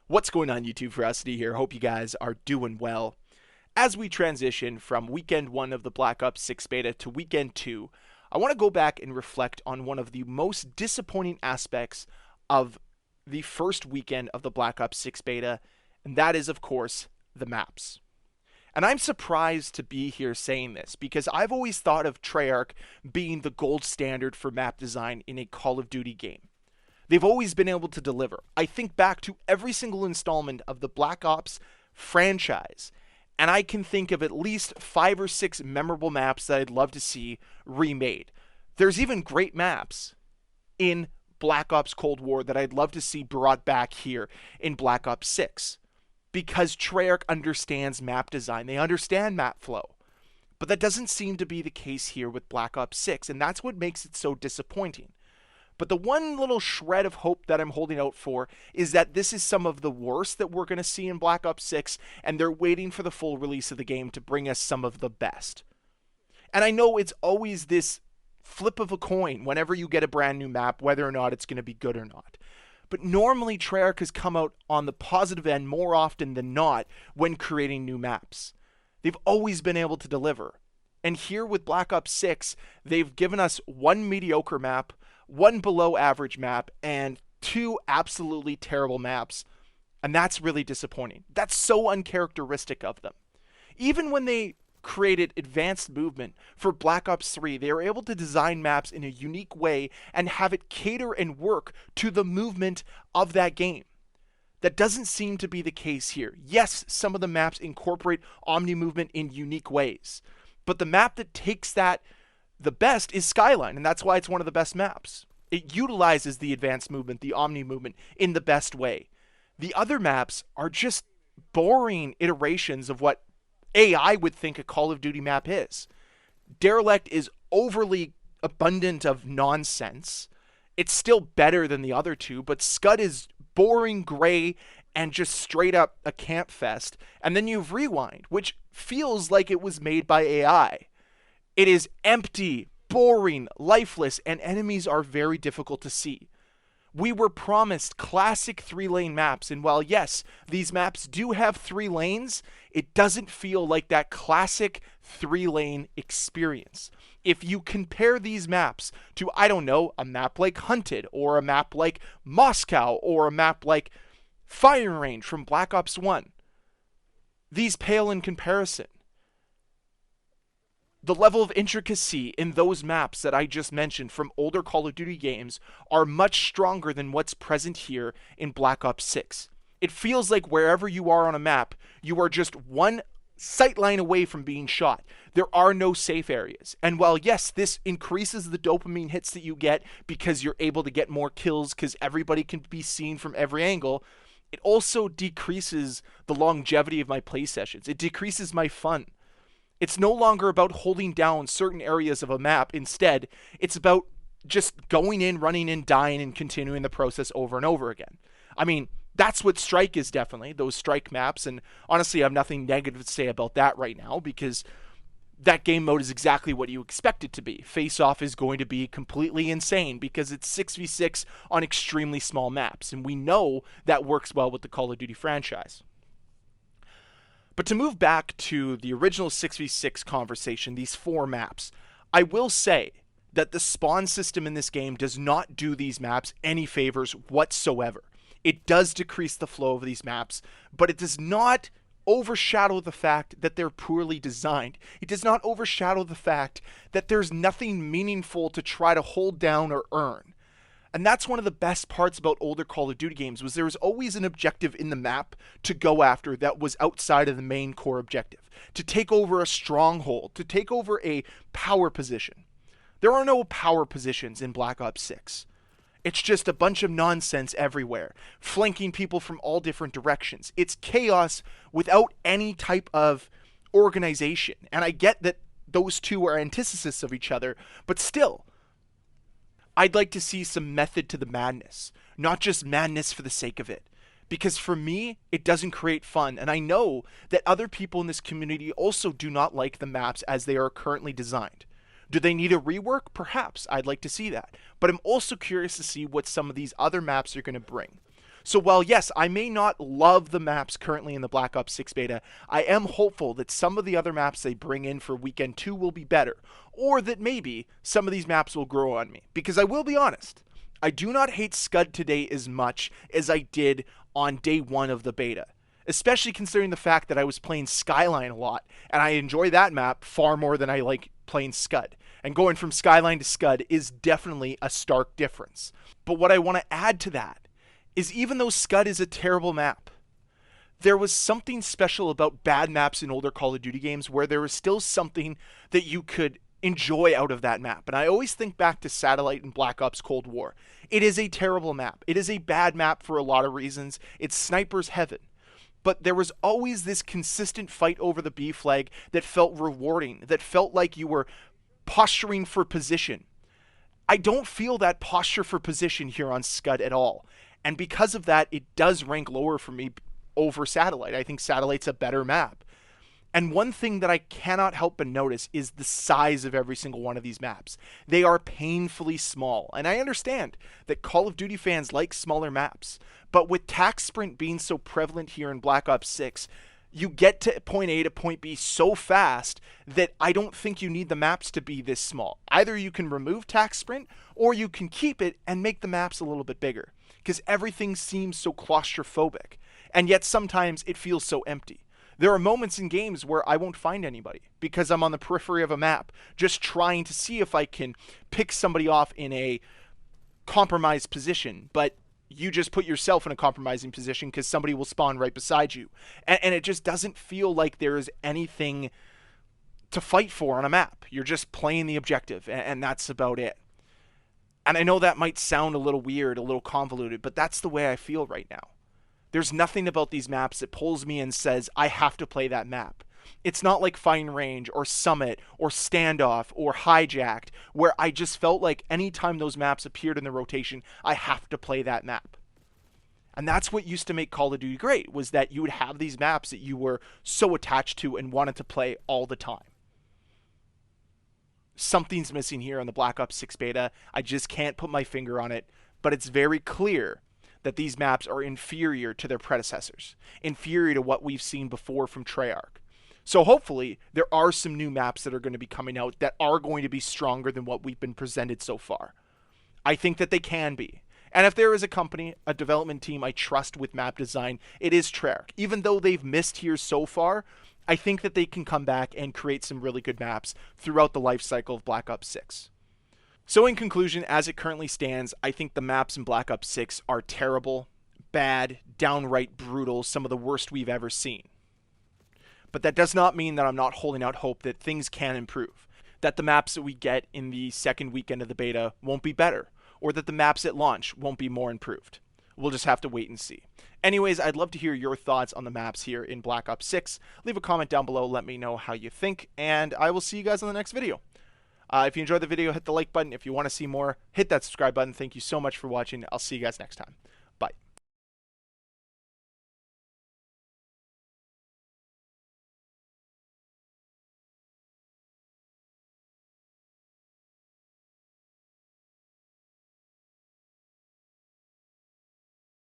What's going on, YouTube? Ferocity here. Hope you guys are doing well. As we transition from weekend 1 of the Black Ops 6 beta to weekend 2, I want to go back and reflect on one of the most disappointing aspects of the first weekend of the Black Ops 6 beta, and that is, of course, the maps. And I'm surprised to be here saying this because I've always thought of Treyarch being the gold standard for map design in a Call of Duty game. They've always been able to deliver. I think back to every single installment of the Black Ops franchise, and I can think of at least 5 or 6 memorable maps that I'd love to see remade. There's even great maps in Black Ops Cold War that I'd love to see brought back here in Black Ops 6. Because Treyarch understands map design. They understand map flow. But that doesn't seem to be the case here with Black Ops 6, and that's what makes it so disappointing. But the one little shred of hope that I'm holding out for is that this is some of the worst that we're going to see in Black Ops 6, and they're waiting for the full release of the game to bring us some of the best. And I know it's always this flip of a coin whenever you get a brand new map, whether or not it's going to be good or not. But normally Treyarch has come out on the positive end more often than not when creating new maps. They've always been able to deliver. And here with Black Ops 6, they've given us one mediocre map, one below average map, and 2 absolutely terrible maps. And that's really disappointing. That's so uncharacteristic of them. Even when they created advanced movement for Black Ops 3, they were able to design maps in a unique way and have it cater and work to the movement of that game. That doesn't seem to be the case here. Yes, some of the maps incorporate Omni movement in unique ways, but the map that takes that the best is Skyline, and that's why it's one of the best maps. It utilizes the advanced movement, the Omni movement, in the best way. The other maps are just boring iterations of what AI would think a Call of Duty map is. Derelict is overly abundant of nonsense. It's still better than the other two, but Scud is boring gray and just straight up a camp fest. And then you've Rewind, which feels like it was made by AI. It is empty, boring, lifeless, and enemies are very difficult to see. We were promised classic 3-lane maps, and while yes, these maps do have 3 lanes, it doesn't feel like that classic 3-lane experience. If you compare these maps to, I don't know, a map like Hunted, or a map like Moscow, or a map like Firing Range from Black Ops 1, these pale in comparison. The level of intricacy in those maps that I just mentioned from older Call of Duty games are much stronger than what's present here in Black Ops 6. It feels like wherever you are on a map, you are just one sight line away from being shot. There are no safe areas. And while yes, this increases the dopamine hits that you get because you're able to get more kills because everybody can be seen from every angle, it also decreases the longevity of my play sessions. It decreases my fun. It's no longer about holding down certain areas of a map. Instead, it's about just going in, running in, dying, and continuing the process over and over again. I mean, that's what Strike is definitely, those Strike maps, and honestly, I have nothing negative to say about that right now because that game mode is exactly what you expect it to be. Face-Off is going to be completely insane because it's 6v6 on extremely small maps, and we know that works well with the Call of Duty franchise. But to move back to the original 6v6 conversation, these 4 maps, I will say that the spawn system in this game does not do these maps any favors whatsoever. It does decrease the flow of these maps, but it does not overshadow the fact that they're poorly designed. It does not overshadow the fact that there's nothing meaningful to try to hold down or earn. And that's one of the best parts about older Call of Duty games was there was always an objective in the map to go after that was outside of the main core objective. To take over a stronghold, to take over a power position. There are no power positions in Black Ops 6. It's just a bunch of nonsense everywhere, flanking people from all different directions. It's chaos without any type of organization. And I get that those two are antithesis of each other, but still, I'd like to see some method to the madness, not just madness for the sake of it. Because for me, it doesn't create fun, and I know that other people in this community also do not like the maps as they are currently designed. Do they need a rework? Perhaps. I'd like to see that. But I'm also curious to see what some of these other maps are going to bring. So while yes, I may not love the maps currently in the Black Ops 6 beta, I am hopeful that some of the other maps they bring in for weekend 2 will be better, or that maybe some of these maps will grow on me. Because I will be honest, I do not hate Scud today as much as I did on day 1 of the beta. Especially considering the fact that I was playing Skyline a lot, and I enjoy that map far more than I like playing Scud. And going from Skyline to Scud is definitely a stark difference. But what I want to add to that is even though Scud is a terrible map, there was something special about bad maps in older Call of Duty games where there was still something that you could enjoy out of that map. And I always think back to Satellite and Black Ops Cold War. It is a terrible map. It is a bad map for a lot of reasons. It's sniper's heaven. But there was always this consistent fight over the B flag that felt rewarding, that felt like you were posturing for position. I don't feel that posture for position here on Scud at all. And because of that, it does rank lower for me over Satellite. I think Satellite's a better map. And one thing that I cannot help but notice is the size of every single one of these maps. They are painfully small. And I understand that Call of Duty fans like smaller maps. But with tac sprint being so prevalent here in Black Ops 6, you get to point A to point B so fast that I don't think you need the maps to be this small. Either you can remove tac sprint or you can keep it and make the maps a little bit bigger. Because everything seems so claustrophobic. And yet sometimes it feels so empty. There are moments in games where I won't find anybody because I'm on the periphery of a map just trying to see if I can pick somebody off in a compromised position, but you just put yourself in a compromising position because somebody will spawn right beside you. And it just doesn't feel like there is anything to fight for on a map. You're just playing the objective, and that's about it. And I know that might sound a little weird, a little convoluted, but that's the way I feel right now. There's nothing about these maps that pulls me and says, I have to play that map. It's not like Fighting Range or Summit or Standoff or Hijacked, where I just felt like anytime those maps appeared in the rotation, I have to play that map. And that's what used to make Call of Duty great, was that you would have these maps that you were so attached to and wanted to play all the time. Something's missing here on the Black Ops 6 beta. I just can't put my finger on it, but it's very clear that these maps are inferior to their predecessors, inferior to what we've seen before from Treyarch. So hopefully there are some new maps that are going to be coming out that are going to be stronger than what we've been presented so far. I think that they can be. And if there is a company, a development team I trust with map design, it is Treyarch. Even though they've missed here so far, I think that they can come back and create some really good maps throughout the life cycle of Black Ops 6. So in conclusion, as it currently stands, I think the maps in Black Ops 6 are terrible, bad, downright brutal, some of the worst we've ever seen. But that does not mean that I'm not holding out hope that things can improve, that the maps that we get in the second weekend of the beta won't be better, or that the maps at launch won't be more improved. We'll just have to wait and see. Anyways, I'd love to hear your thoughts on the maps here in Black Ops 6. Leave a comment down below, let me know how you think, and I will see you guys on the next video. If you enjoyed the video, hit the like button. If you want to see more, hit that subscribe button. Thank you so much for watching. I'll see you guys next time.